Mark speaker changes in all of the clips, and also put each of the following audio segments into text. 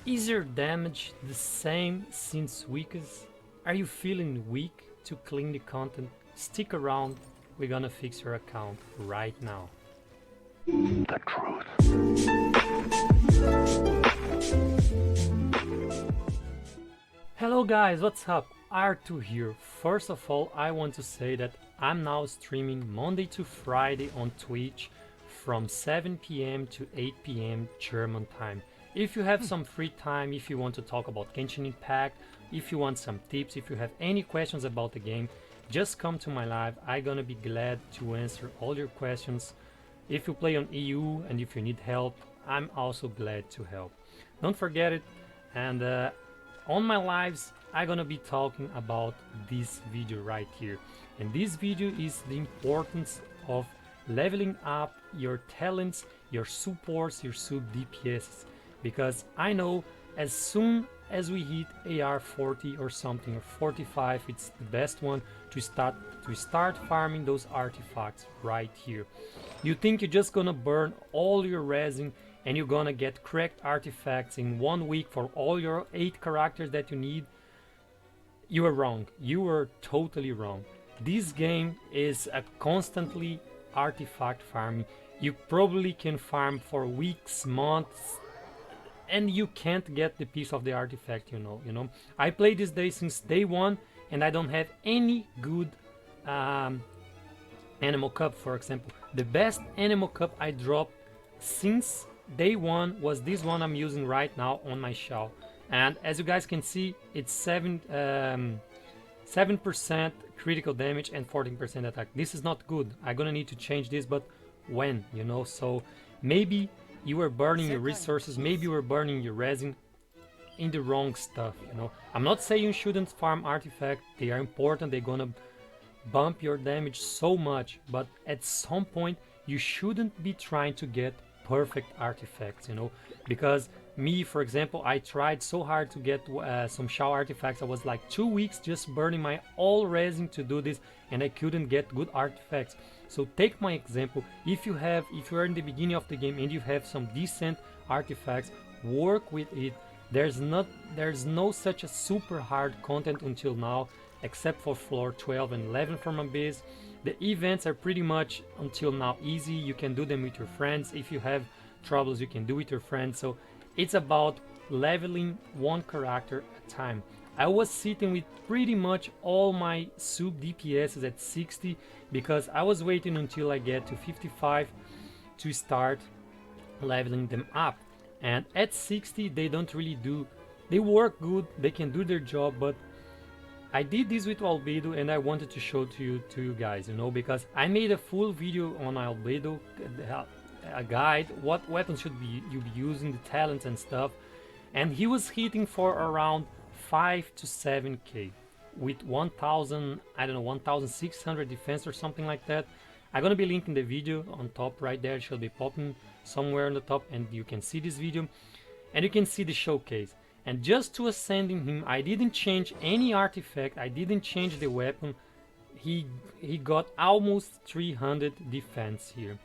Speaker 1: Is your damage the same since weeks? Are you feeling weak to clean the content? Stick around, we're gonna fix your account right now.
Speaker 2: The truth.
Speaker 1: Hello guys, what's up? R2 here. First of all, I want to say that I'm now streaming Monday to Friday on Twitch from 7 p.m. to 8 p.m. German time. If you have some free time, if you want to talk about Genshin Impact, if you want some tips, if you have any questions about the game, just come to my live. I'm gonna be glad to answer all your questions. If you play on EU and if you need help, I'm also glad to help. Don't forget it. And on my lives, I'm gonna be talking about this video right here. And this video is the importance of leveling up your talents, your supports, your sub DPS. Because I know as soon as we hit AR 40 or something, or 45, it's the best one to start farming those artifacts right here. You think you're just gonna burn all your resin and you're gonna get correct artifacts in 1 week for all your 8 characters that you need? You are wrong. You are totally wrong. This game is a constantly artifact farming. You probably can farm for weeks, months, and you can't get the piece of the artifact, you know. I play this day since day 1 and I don't have any good animal cup, for example. The best animal cup I dropped since day 1 was this one I'm using right now on my shell. And as you guys can see, it's 7% critical damage and 14% attack. This is not good. I'm gonna need to change this, but when, you know? So maybe you were burning your resources, maybe you were burning your resin in the wrong stuff, you know. I'm not saying you shouldn't farm artifacts. They are important. They're gonna bump your damage so much, but at some point you shouldn't be trying to get perfect artifacts, you know. Because me, for example, I tried so hard to get some Shao artifacts. I was like 2 weeks just burning my all resin to do this, and I couldn't get good artifacts. So take my example. If you are in the beginning of the game and you have some decent artifacts, work with it. There's no such a super hard content until now, except for floor 12 and 11 from Abyss. The events are pretty much until now easy. You can do them with your friends. If you have troubles, you can do it with your friends. So it's about leveling one character at a time. I was sitting with pretty much all my sub DPS at 60 because I was waiting until I get to 55 to start leveling them up. And at 60 they don't really do, they work good, they can do their job, but I did this with Albedo and I wanted to show to you guys, you know, because I made a full video on Albedo, a guide, what weapons should you be using, the talents and stuff, and he was hitting for around 5 to 7k with 1000, I don't know, 1600 defense or something like that. I'm gonna be linking the video on top right there. It should be popping somewhere on the top and you can see this video and you can see the showcase. And just to ascending him, I didn't change any artifact, I didn't change the weapon. He got almost 300 defense here,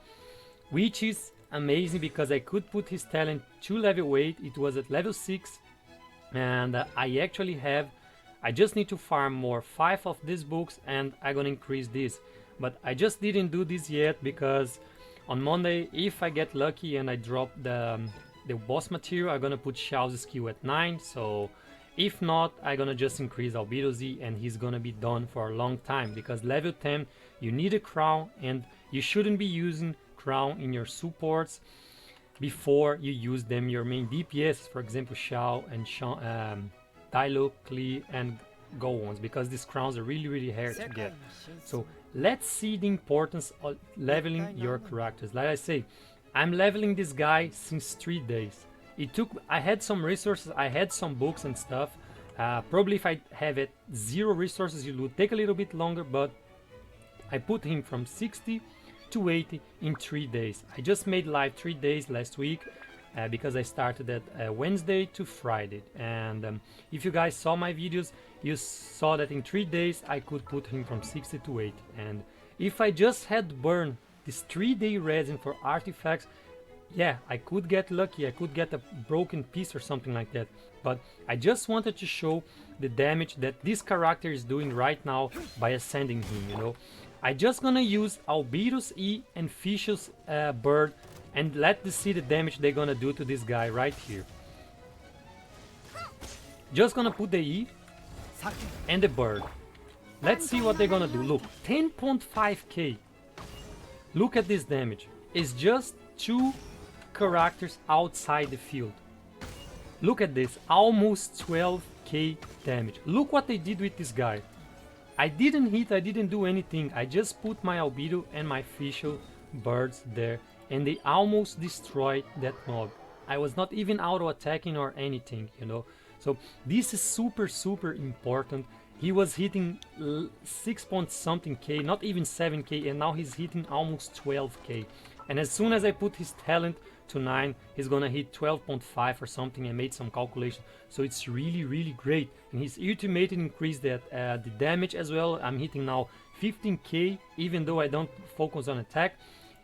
Speaker 1: which is amazing because I could put his talent to level 8. It was at level 6, and I just need to farm more 5 of these books and I'm gonna increase this. But I just didn't do this yet because on Monday, if I get lucky and I drop the boss material, I'm gonna put Xiao's skill at 9. So if not, I'm gonna just increase Albedo Z and he's gonna be done for a long time, because level 10 you need a crown and you shouldn't be using crown in your supports before you use them your main DPS, for example Xiao and Diluc, Klee and Go-ons, because these crowns are really hard to get. So let's see the importance of leveling your characters. Like I say, I'm leveling this guy since 3 days. I had some resources, I had some books and stuff. Probably if I have it 0 resources, it would take a little bit longer, but I put him from 60 to 80 in 3 days. I just made live 3 days last week because I started at Wednesday to Friday. And if you guys saw my videos, you saw that in 3 days I could put him from 60 to 80. And if I just had burned this 3-day resin for artifacts, yeah, I could get lucky, I could get a broken piece or something like that, but I just wanted to show the damage that this character is doing right now by ascending him, you know. I just gonna use Albedo's E and Fischl's bird, and let's see the damage they're gonna do to this guy right here. Just gonna put the E and the bird. Let's see what they're gonna do. Look, 10.5k. Look at this damage. It's just 2 characters outside the field. Look at this, almost 12k damage. Look what they did with this guy. I didn't hit, I didn't do anything. I just put my Albedo and my Fischl birds there, and they almost destroyed that mob. I was not even auto attacking or anything, you know. So this is super important. He was hitting 6 point something k, not even 7k, and now he's hitting almost 12k. And as soon as I put his talent to 9, he's gonna hit 12.5 or something. I made some calculation, so it's really great. And his ultimate increased that the damage as well. I'm hitting now 15k, even though I don't focus on attack.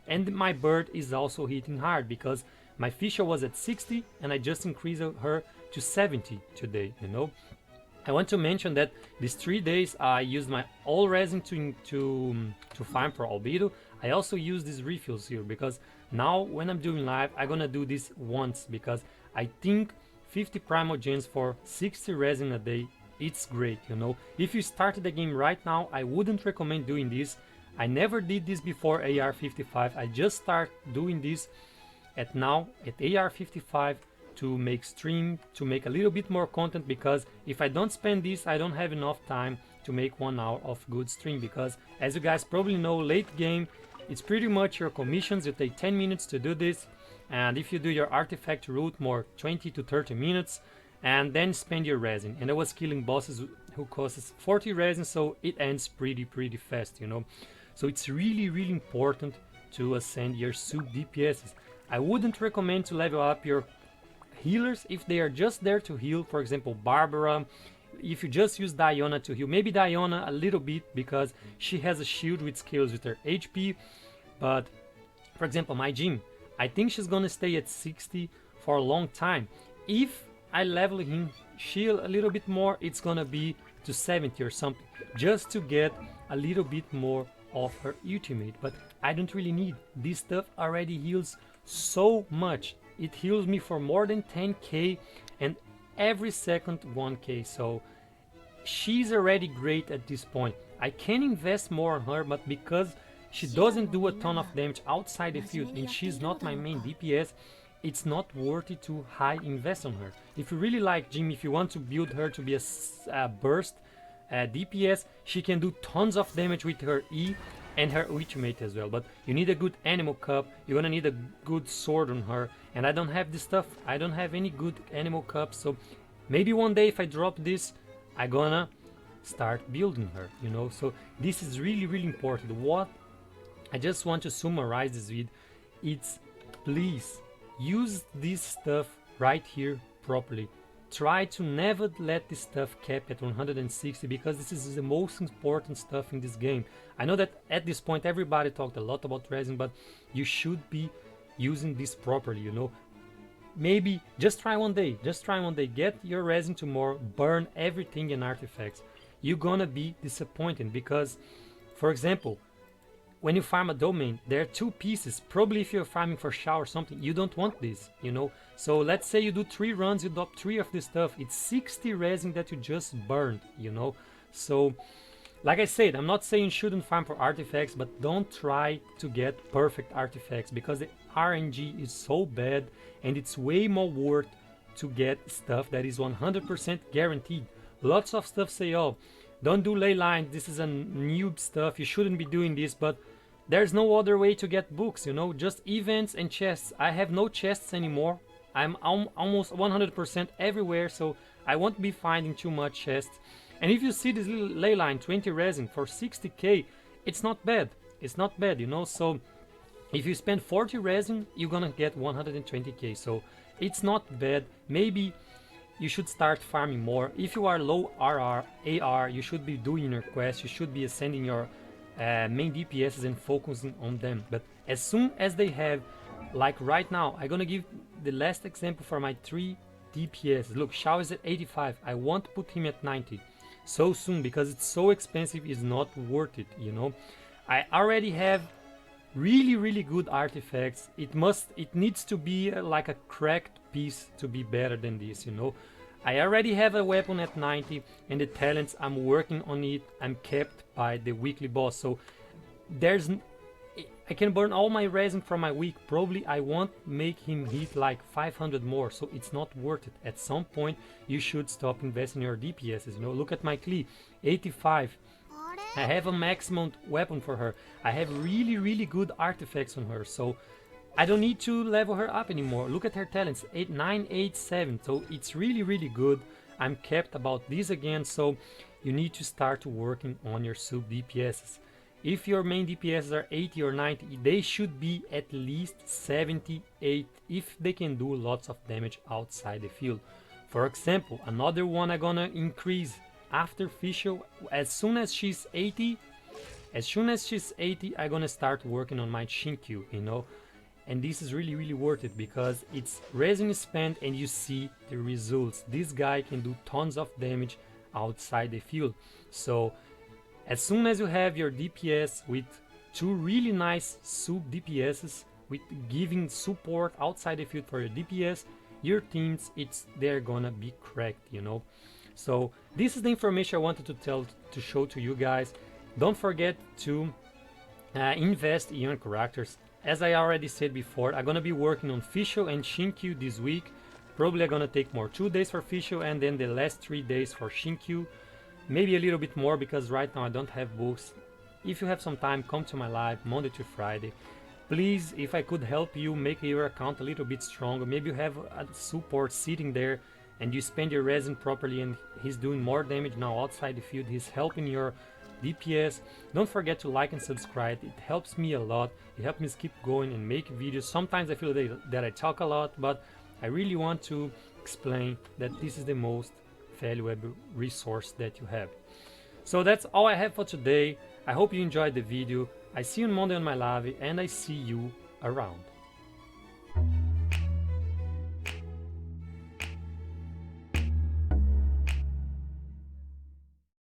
Speaker 1: And my bird is also hitting hard because my Fischl was at 60 and I just increased her to 70 today, you know. I want to mention that these 3 days I used my all resin to farm for Albedo. I also use these refills here because now when I'm doing live I'm gonna do this once, because I think 50 primal gens for 60 resin a day, it's great, you know. If you started the game right now, I wouldn't recommend doing this. I never did this before AR55. I just start doing this at AR55 to make stream, to make a little bit more content, because if I don't spend this, I don't have enough time to make 1 hour of good stream, because as you guys probably know, late game, it's pretty much your commissions. You take 10 minutes to do this, and if you do your artifact route, more 20 to 30 minutes, and then spend your resin. And I was killing bosses who costs 40 resin, so it ends pretty fast, you know. So it's really important to ascend your sub DPSs. I wouldn't recommend to level up your healers if they are just there to heal. For example, Barbara, if you just use Diana to heal, maybe Diana a little bit because she has a shield which scales with her HP. But for example, my Jim, I think she's gonna stay at 60 for a long time. If I level him shield a little bit more, it's gonna be to 70 or something, just to get a little bit more of her ultimate. But I don't really need this stuff. Already heals so much. It heals me for more than 10k and every second 1k, so she's already great at this point. I can invest more on her, but because she doesn't do a ton of damage outside the field and she's not my main DPS, it's not worth it to high invest on her. If you really like Jim, if you want to build her to be a burst DPS, she can do tons of damage with her E and her ultimate as well, but you need a good animal cup. You're gonna need a good sword on her, and I don't have this stuff. I don't have any good animal cups, so maybe one day if I drop this, I'm gonna start building her, you know. So this is really important. What I just want to summarize this video, it's please use this stuff right here properly. Try to never let this stuff cap at 160, because this is the most important stuff in this game. I know that at this point everybody talked a lot about resin, but you should be using this properly, you know. Maybe just try one day, get your resin tomorrow, burn everything in artifacts. You're gonna be disappointed because, for example, when you farm a domain, there are 2 pieces. Probably if you're farming for Shao or something, you don't want this, you know. So let's say you do 3 runs, you drop 3 of this stuff. It's 60 resin that you just burned, you know. So, like I said, I'm not saying you shouldn't farm for artifacts, but don't try to get perfect artifacts, because the RNG is so bad, and it's way more worth to get stuff that is 100% guaranteed. Lots of stuff say, oh, don't do Ley Lines, this is a noob stuff, you shouldn't be doing this, but there's no other way to get books, you know, just events and chests. I have no chests anymore. I'm almost 100% everywhere, so I won't be finding too much chests. And if you see this little Ley Line 20 resin for 60k, it's not bad. It's not bad, you know. So if you spend 40 resin, you're gonna get 120k. So it's not bad. Maybe you should start farming more. If you are low AR, you should be doing your quests. You should be ascending your main DPSs and focusing on them. But as soon as they have Like right now, I'm gonna give the last example for my 3 DPS. Look, Xiao is at 85. I want to put him at 90 so soon because it's so expensive. It's not worth it, you know. I already have really good artifacts. It needs to be like a cracked piece to be better than this, you know. I already have a weapon at 90, and the talents, I'm working on it. I'm kept by the weekly boss, so I can burn all my resin from my week. Probably I won't make him hit like 500 more, so it's not worth it. At some point you should stop investing in your DPSs, you know. Look at my Klee, 85. I have a maximum weapon for her. I have really good artifacts on her, so I don't need to level her up anymore. Look at her talents, 987, so it's really good. I'm kept about this again, so you need to start working on your sub DPSs. If your main DPSs are 80 or 90, they should be at least 78 if they can do lots of damage outside the field. For example, another one I'm gonna increase after Fischl, as soon as she's 80, I'm gonna start working on my Xingqiu, you know. And this is really worth it because it's resin spent and you see the results. This guy can do tons of damage outside the field. So as soon as you have your DPS with 2 really nice sub DPSs with giving support outside the field for your DPS, your teams, they're gonna be cracked, you know. So this is the information I wanted to show to you guys. Don't forget to invest in your characters. As I already said before, I'm gonna be working on Fischl and Xingqiu this week. Probably I'm gonna take more 2 days for Fischl and then the last 3 days for Xingqiu. Maybe a little bit more because right now I don't have books. If you have some time, come to my live Monday to Friday. Please, if I could help you make your account a little bit stronger, maybe you have a support sitting there and you spend your resin properly and he's doing more damage now outside the field, he's helping your DPS. Don't forget to like and subscribe, it helps me a lot. It helps me keep going and make videos. Sometimes I feel that I talk a lot, but I really want to explain that this is the most valuable resource that you have. So that's all I have for today. I hope you enjoyed the video. I see you on Monday on my live and I see you around.